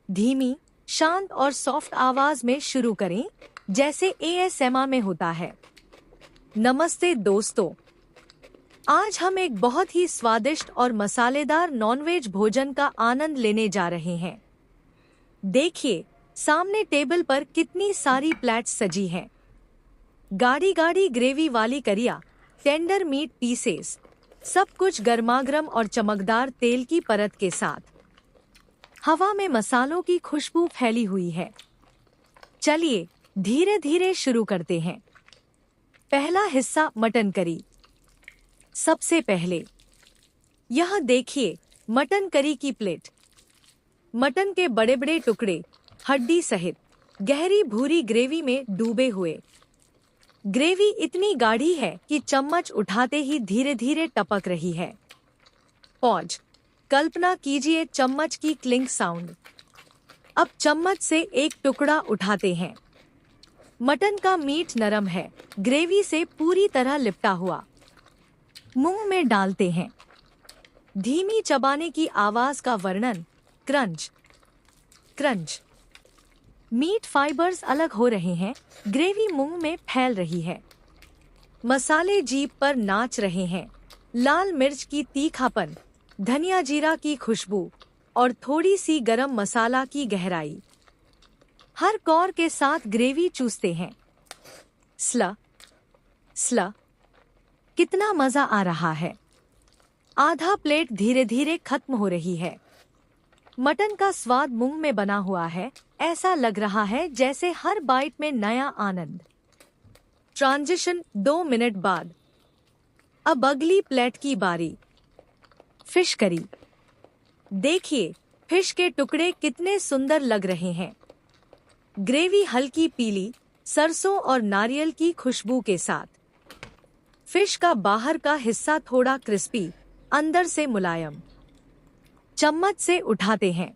धीमी, शांत और सॉफ्ट आवाज में शुरू करें, जैसे एएसएमआर में होता है। नमस्ते दोस्तों, आज हम एक बहुत ही स्वादिष्ट और मसालेदार नॉनवेज भोजन का आनंद लेने जा रहे हैं। देखिए, सामने टेबल पर कितनी सारी प्लेट्स सजी हैं। गाढ़ी गाढ़ी ग्रेवी वाली करिया, टेंडर मीट पीसेस, सब कुछ गर्मागर्म और चमकदार तेल की परत के साथ। हवा में मसालों की खुशबू फैली हुई है। चलिए धीरे धीरे शुरू करते हैं। पहला हिस्सा मटन करी। सबसे पहले यह देखिए, मटन करी की प्लेट। मटन के बड़े बड़े टुकड़े, हड्डी सहित गहरी भूरी ग्रेवी में डूबे हुए। ग्रेवी इतनी गाढ़ी है कि चम्मच उठाते ही धीरे धीरे टपक रही है। पॉज, कल्पना कीजिए चम्मच की क्लिंक साउंड। अब चम्मच से एक टुकड़ा उठाते हैं। मटन का मीट नरम है, ग्रेवी से पूरी तरह लिपटा हुआ। मुंह में डालते हैं। धीमी चबाने की आवाज का वर्णन, क्रंच क्रंच। मीट फाइबर्स अलग हो रहे हैं, ग्रेवी मुंह में फैल रही है। मसाले जीभ पर नाच रहे हैं। लाल मिर्च की तीखापन, धनिया जीरा की खुशबू और थोड़ी सी गरम मसाला की गहराई। हर कौर के साथ ग्रेवी चूसते हैं। स्ला स्ला, कितना मजा आ रहा है। आधा प्लेट धीरे धीरे खत्म हो रही है। मटन का स्वाद मुंह में बना हुआ है। ऐसा लग रहा है जैसे हर बाइट में नया आनंद। ट्रांजिशन 2 मिनट बाद। अब अगली प्लेट की बारी। Fish curry. देखिए, फिश के टुकड़े कितने सुंदर लग रहे हैं। ग्रेवी हल्की पीली, सरसों और नारियल की खुशबू के साथ। फिश का बाहर का हिस्सा थोड़ा क्रिस्पी, अंदर से मुलायम। चम्मच से उठाते हैं।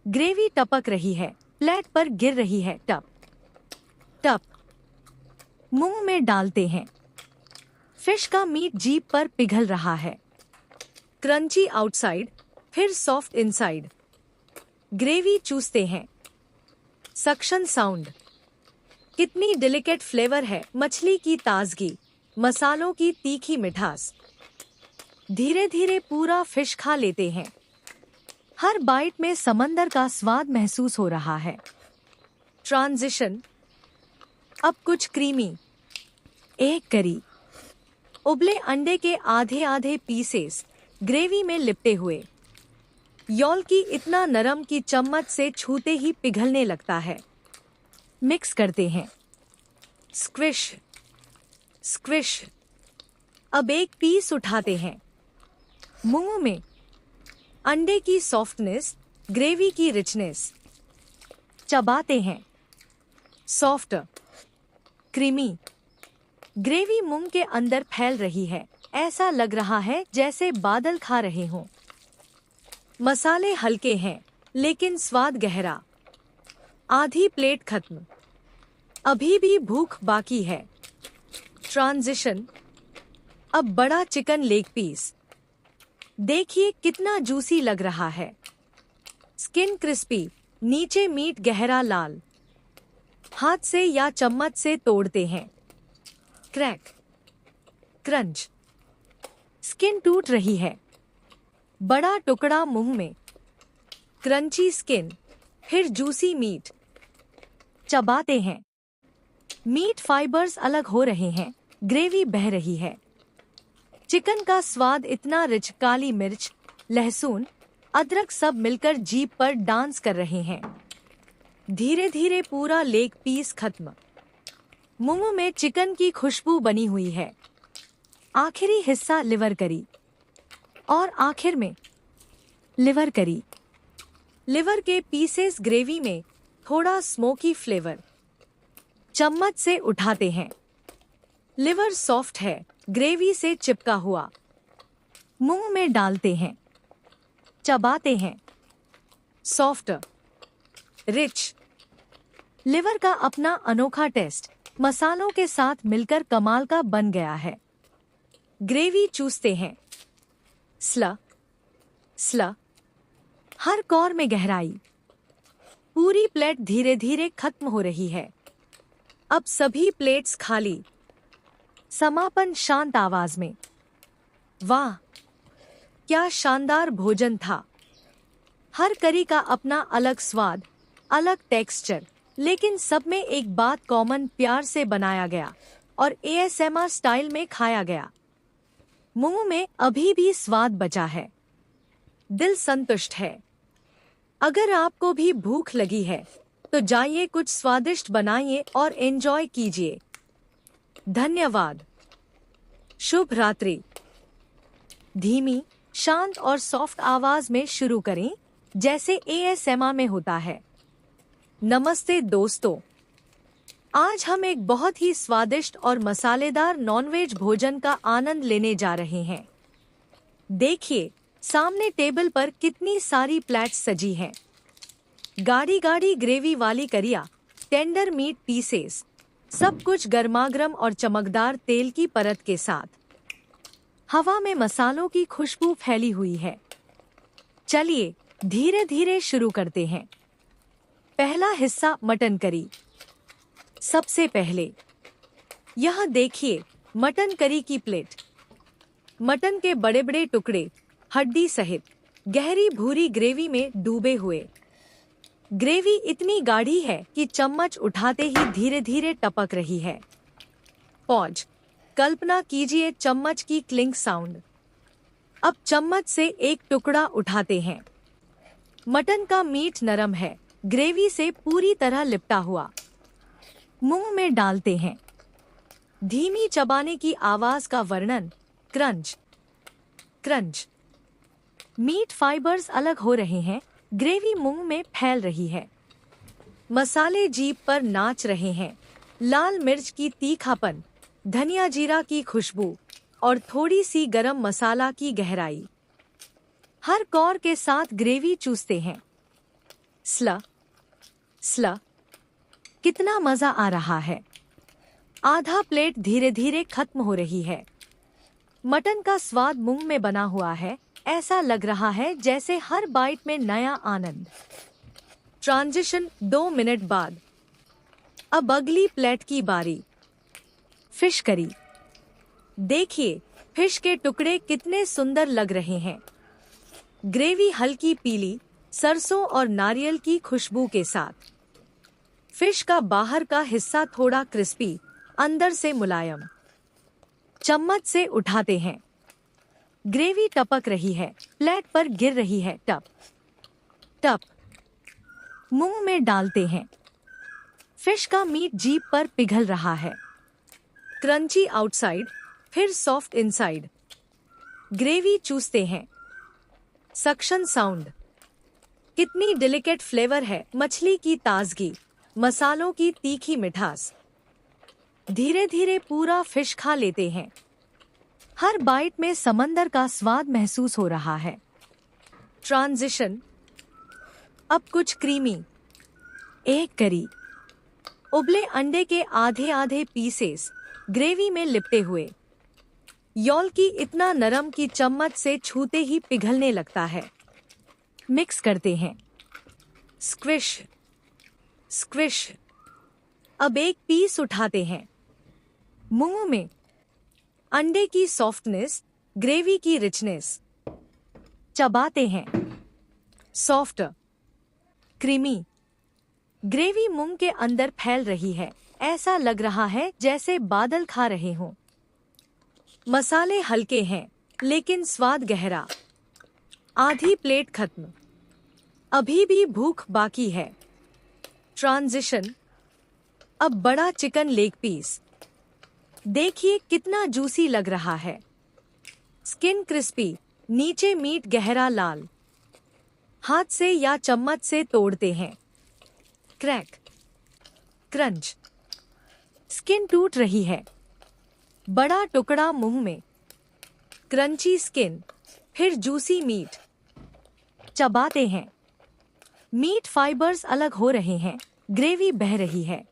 ग्रेवी टपक रही है, प्लेट पर गिर रही है। टप टप। मुंह में डालते हैं। फिश का मीट जीभ पर पिघल रहा है। क्रंची आउटसाइड, फिर सॉफ्ट इनसाइड। ग्रेवी चूसते हैं। सक्शन साउंड, कितनी डेलिकेट फ्लेवर है। मछली की ताजगी, मसालों की तीखी मिठास। धीरे धीरे पूरा फिश खा लेते हैं। हर बाइट में समंदर का स्वाद महसूस हो रहा है। ट्रांजिशन, अब कुछ क्रीमी। एक करी। उबले अंडे के आधे आधे पीसेस, ग्रेवी में लिपटे हुए। यौलकी इतना नरम कि चम्मच से छूते ही पिघलने लगता है। मिक्स करते हैं। Squish squish. अब एक पीस उठाते हैं। मुंह में अंडे की सॉफ्टनेस, ग्रेवी की रिचनेस। चबाते हैं। Soft, creamy. ग्रेवी मुंह के अंदर फैल रही है। ऐसा लग रहा है जैसे बादल खा रहे हों। मसाले हल्के हैं, लेकिन स्वाद गहरा। आधी प्लेट खत्म। अभी भी भूख बाकी है। ट्रांजिशन, अब बड़ा चिकन लेग पीस। देखिए कितना जूसी लग रहा है। स्किन क्रिस्पी, नीचे मीट गहरा लाल। हाथ से या चम्मच से तोड़ते हैं। Crack crunch. स्किन टूट रही है। बड़ा टुकड़ा मुंह में। क्रंची स्किन, फिर जूसी मीट। चबाते हैं। मीट फाइबर्स अलग हो रहे हैं, ग्रेवी बह रही है। चिकन का स्वाद इतना रिच, काली मिर्च, लहसुन, अदरक सब मिलकर जीभ पर डांस कर रहे हैं। धीरे धीरे पूरा लेग पीस खत्म। मुंह में चिकन की खुशबू बनी हुई है। आखिरी हिस्सा लिवर करी। और आखिर में लिवर करी। लिवर के पीसेस, ग्रेवी में थोड़ा स्मोकी फ्लेवर। चम्मच से उठाते हैं। लिवर सॉफ्ट है, ग्रेवी से चिपका हुआ। मुंह में डालते हैं। चबाते हैं। Soft, rich. लिवर का अपना अनोखा टेस्ट मसालों के साथ मिलकर कमाल का बन गया है। ग्रेवी चूसते हैं। स्ला स्ला, हर कौर में गहराई। पूरी प्लेट धीरे धीरे खत्म हो रही है। अब सभी प्लेट्स खाली। समापन शांत आवाज में। वाह, क्या शानदार भोजन था। हर करी का अपना अलग स्वाद, अलग टेक्सचर, लेकिन सब में एक बात कॉमन, प्यार से बनाया गया और एएसएमआर स्टाइल में खाया गया। मुंह में अभी भी स्वाद बचा है, दिल संतुष्ट है। अगर आपको भी भूख लगी है तो जाइए, कुछ स्वादिष्ट बनाइए और एंजॉय कीजिए। धन्यवाद। शुभ रात्रि। धीमी, शांत और सॉफ्ट आवाज में शुरू करें, जैसे एएसएमआर में होता है। नमस्ते दोस्तों, आज हम एक बहुत ही स्वादिष्ट और मसालेदार नॉनवेज भोजन का आनंद लेने जा रहे हैं। देखिए, सामने टेबल पर कितनी सारी प्लेट्स सजी हैं। गाढ़ी गाढ़ी ग्रेवी वाली करिया, टेंडर मीट पीसेस, सब कुछ गर्मागर्म और चमकदार तेल की परत के साथ। हवा में मसालों की खुशबू फैली हुई है। चलिए धीरे धीरे शुरू करते हैं। पहला हिस्सा, मटन करी। सबसे पहले यह देखिए, मटन करी की प्लेट। मटन के बड़े बड़े टुकड़े, हड्डी सहित गहरी भूरी ग्रेवी में डूबे हुए। ग्रेवी इतनी गाढ़ी है कि चम्मच उठाते ही धीरे धीरे टपक रही है। पॉज, कल्पना कीजिए चम्मच की क्लिंग साउंड। अब चम्मच से एक टुकड़ा उठाते हैं। मटन का मीट नरम है, ग्रेवी से पूरी तरह लिपटा हुआ। मुंह में डालते हैं। धीमी चबाने की आवाज का वर्णन, क्रंच क्रंच। मीट फाइबर्स अलग हो रहे हैं, ग्रेवी मुंह में फैल रही है। मसाले जीभ पर नाच रहे हैं। लाल मिर्च की तीखापन, धनिया जीरा की खुशबू और थोड़ी सी गरम मसाला की गहराई। हर कौर के साथ ग्रेवी चूसते हैं। स्ला स्ला, कितना मजा आ रहा है। आधा प्लेट धीरे धीरे खत्म हो रही है। मटन का स्वाद मुंह में बना हुआ है। ऐसा लग रहा है जैसे हर बाइट में नया आनंद। ट्रांजिशन 2 मिनट बाद। अब अगली प्लेट की बारी, फिश करी। देखिए, फिश के टुकड़े कितने सुंदर लग रहे हैं। ग्रेवी हल्की पीली, सरसों और नारियल की खुशबू के साथ। फिश का बाहर का हिस्सा थोड़ा क्रिस्पी, अंदर से मुलायम। चम्मच से उठाते हैं। ग्रेवी टपक रही है, प्लेट पर गिर रही है, टप टप। मुंह में डालते हैं। फिश का मीट जीभ पर पिघल रहा है। क्रंची आउटसाइड, फिर सॉफ्ट इनसाइड। ग्रेवी चूसते हैं। सक्शन साउंड, कितनी डेलिकेट फ्लेवर है। मछली की ताजगी, मसालों की तीखी मिठास। धीरे धीरे पूरा फिश खा लेते हैं। हर बाइट में समंदर का स्वाद महसूस हो रहा है। ट्रांजिशन, अब कुछ क्रीमी। एक करी, उबले अंडे के आधे आधे पीसेस, ग्रेवी में लिपटे हुए। यौलकी इतना नरम कि चम्मच से छूते ही पिघलने लगता है। मिक्स करते हैं। Squish squish. अब एक पीस उठाते हैं। मुंह में अंडे की सॉफ्टनेस, ग्रेवी की रिचनेस। चबाते हैं। Soft, creamy. ग्रेवी मुंह के अंदर फैल रही है। ऐसा लग रहा है जैसे बादल खा रहे हों। मसाले हल्के हैं, लेकिन स्वाद गहरा। आधी प्लेट खत्म। अभी भी भूख बाकी है। ट्रांजिशन, अब बड़ा चिकन लेग पीस। देखिए कितना जूसी लग रहा है। स्किन क्रिस्पी, नीचे मीट गहरा लाल। हाथ से या चम्मच से तोड़ते हैं। Crack, crunch. स्किन टूट रही है। बड़ा टुकड़ा मुंह में। क्रंची स्किन, फिर जूसी मीट। चबाते हैं। मीट फाइबर्स अलग हो रहे हैं, ग्रेवी बह रही है।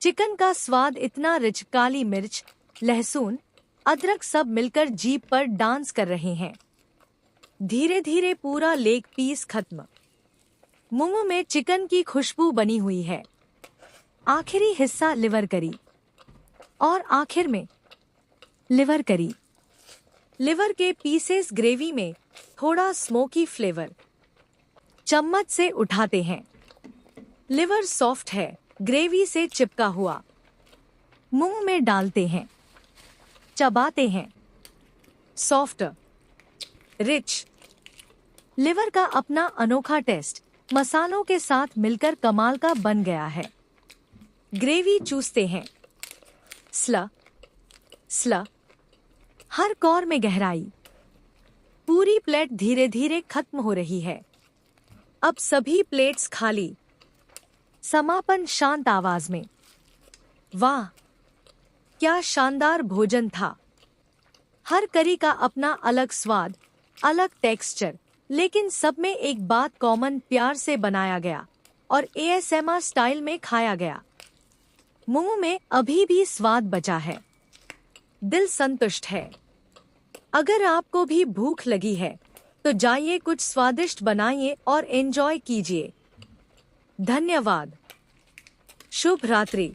चिकन का स्वाद इतना रिच, काली मिर्च, लहसुन, अदरक सब मिलकर जीभ पर डांस कर रहे हैं। धीरे धीरे पूरा लेग पीस खत्म। मुंह में चिकन की खुशबू बनी हुई है। आखिरी हिस्सा लिवर करी। और आखिर में लिवर करी। लिवर के पीसेस ग्रेवी में थोड़ा स्मोकी फ्लेवर। चम्मच से उठाते हैं। लिवर सॉफ्ट है, ग्रेवी से चिपका हुआ। मुंह में डालते हैं, चबाते हैं। Soft, rich. लिवर का अपना अनोखा टेस्ट मसालों के साथ मिलकर कमाल का बन गया है। ग्रेवी चूसते हैं। स्ल स्ल। हर कौर में गहराई। पूरी प्लेट धीरे धीरे खत्म हो रही है। अब सभी प्लेट्स खाली। समापन शांत आवाज में। वाह, क्या शानदार भोजन था। हर करी का अपना अलग स्वाद, अलग टेक्सचर, लेकिन सब में एक बात कॉमन, प्यार से बनाया गया और एएसएमआर स्टाइल में खाया गया। मुंह में अभी भी स्वाद बचा है। दिल संतुष्ट है। अगर आपको भी भूख लगी है तो जाइए, कुछ स्वादिष्ट बनाइए और एंजॉय कीजिए। धन्यवाद। शुभ रात्रि।